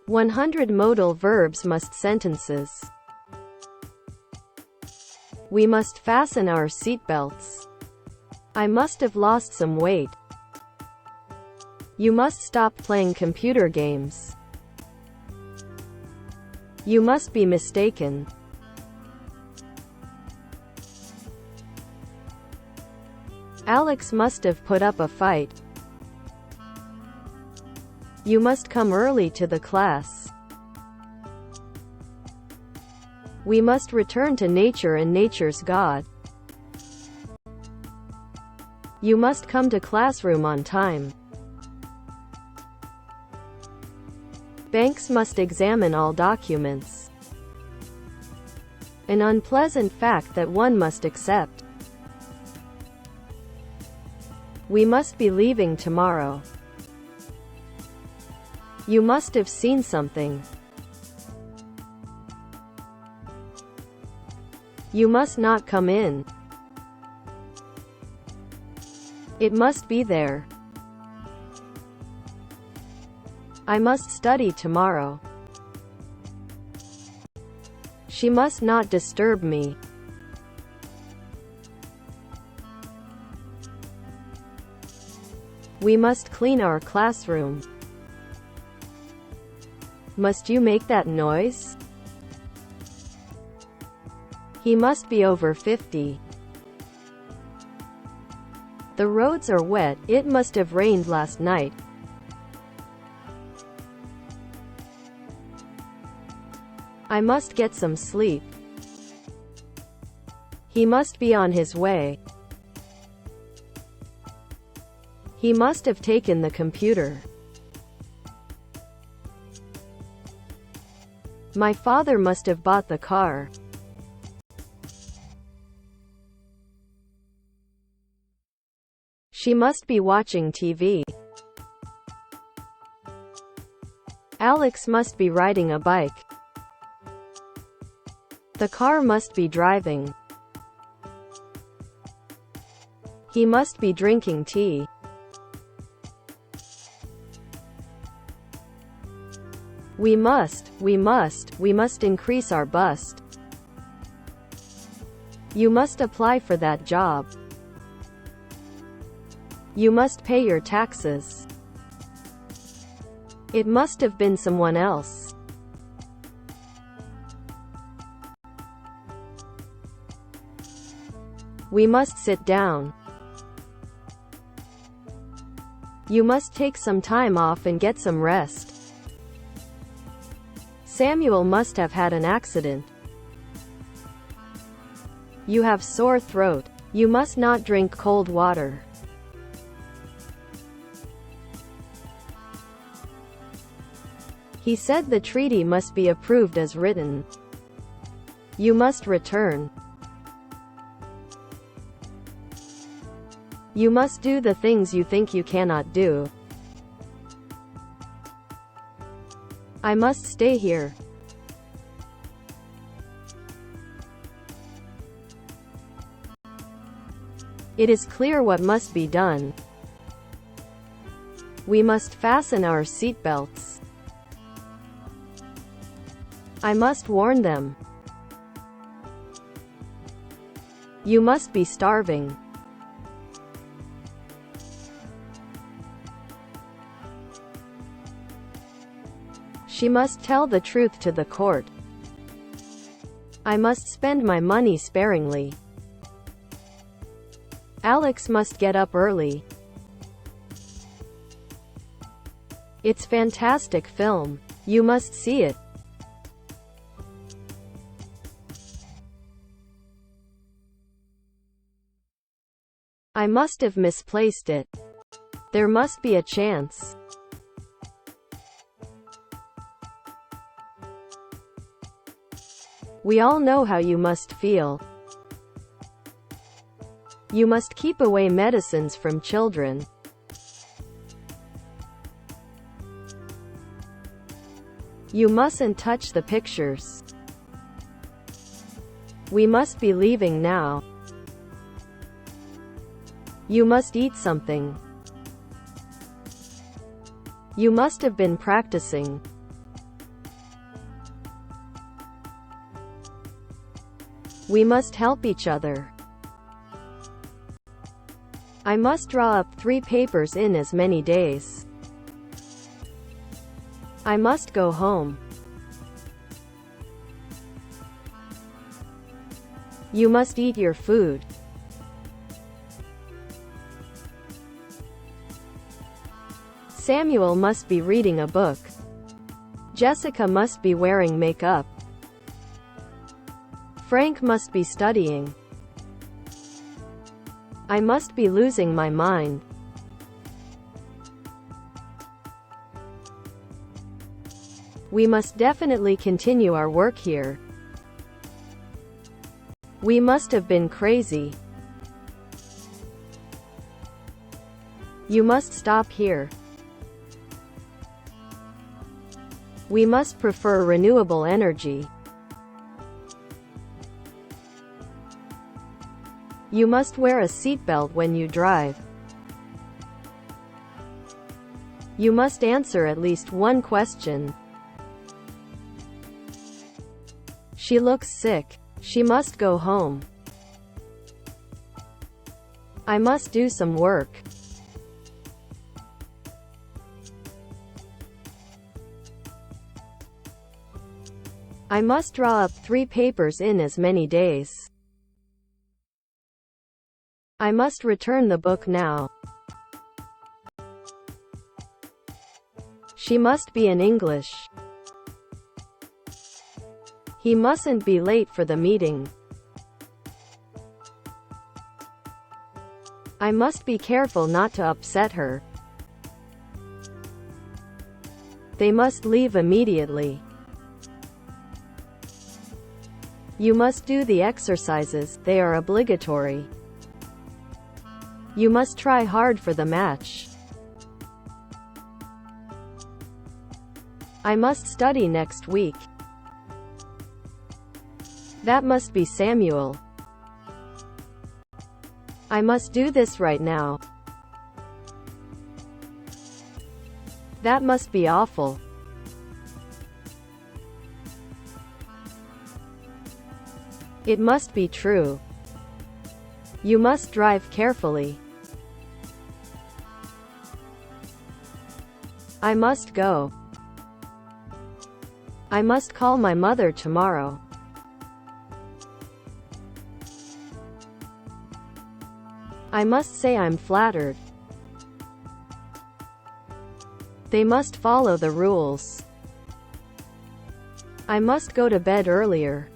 100 modal verbs must sentences. We must fasten our seatbelts. I must have lost some weight. You must stop playing computer games. You must be mistaken. Alex must have put up a fight. You must come early to the class. We must return to nature and nature's God. You must come to classroom on time. Banks must examine all documents. An unpleasant fact that one must accept. We must be leaving tomorrow. You must have seen something. You must not come in. It must be there. I must study tomorrow. She must not disturb me. We must clean our classroom. Must you make that noise? He must be over 50. The roads are wet, it must have rained last night. I must get some sleep. He must be on his way. He must have taken the computer. My father must have bought the car. She must be watching TV. Alex must be riding a bike. The car must be driving. He must be drinking tea. We must increase our bust. You must apply for that job. You must pay your taxes. It must have been someone else. We must sit down. You must take some time off and get some rest. Samuel must have had an accident. You have sore throat. You must not drink cold water. He said the treaty must be approved as written. You must return. You must do the things you think you cannot do. I must stay here. It is clear what must be done. We must fasten our seatbelts. I must warn them. You must be starving. She must tell the truth to the court. I must spend my money sparingly. Alex must get up early. It's fantastic film. You must see it. I must have misplaced it. There must be a chance. We all know how you must feel. You must keep away medicines from children. You mustn't touch the pictures. We must be leaving now. You must eat something. You must have been practicing. We must help each other. I must draw up 3 papers in as many days. I must go home. You must eat your food. Samuel must be reading a book. Jessica must be wearing makeup. Frank must be studying. I must be losing my mind. We must definitely continue our work here. We must have been crazy. You must stop here. We must prefer renewable energy. You must wear a seatbelt when you drive. You must answer at least one question. She looks sick. She must go home. I must do some work. I must draw up 3 papers in as many days. I must return the book now. She must be in English. He mustn't be late for the meeting. I must be careful not to upset her. They must leave immediately. You must do the exercises, they are obligatory. You must try hard for the match. I must study next week. That must be Samuel. I must do this right now. That must be awful. It must be true. You must drive carefully. I must go. I must call my mother tomorrow. I must say I'm flattered. They must follow the rules. I must go to bed earlier.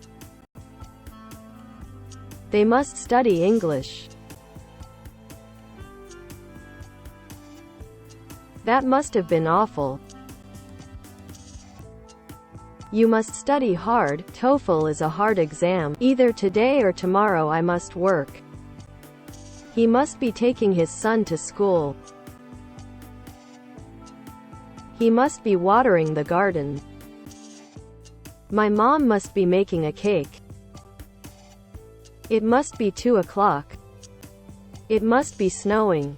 They must study English. That must have been awful. You must study hard. TOEFL is a hard exam. Either today or tomorrow I must work. He must be taking his son to school. He must be watering the garden. My mom must be making a cake. It must be 2 o'clock. It must be snowing.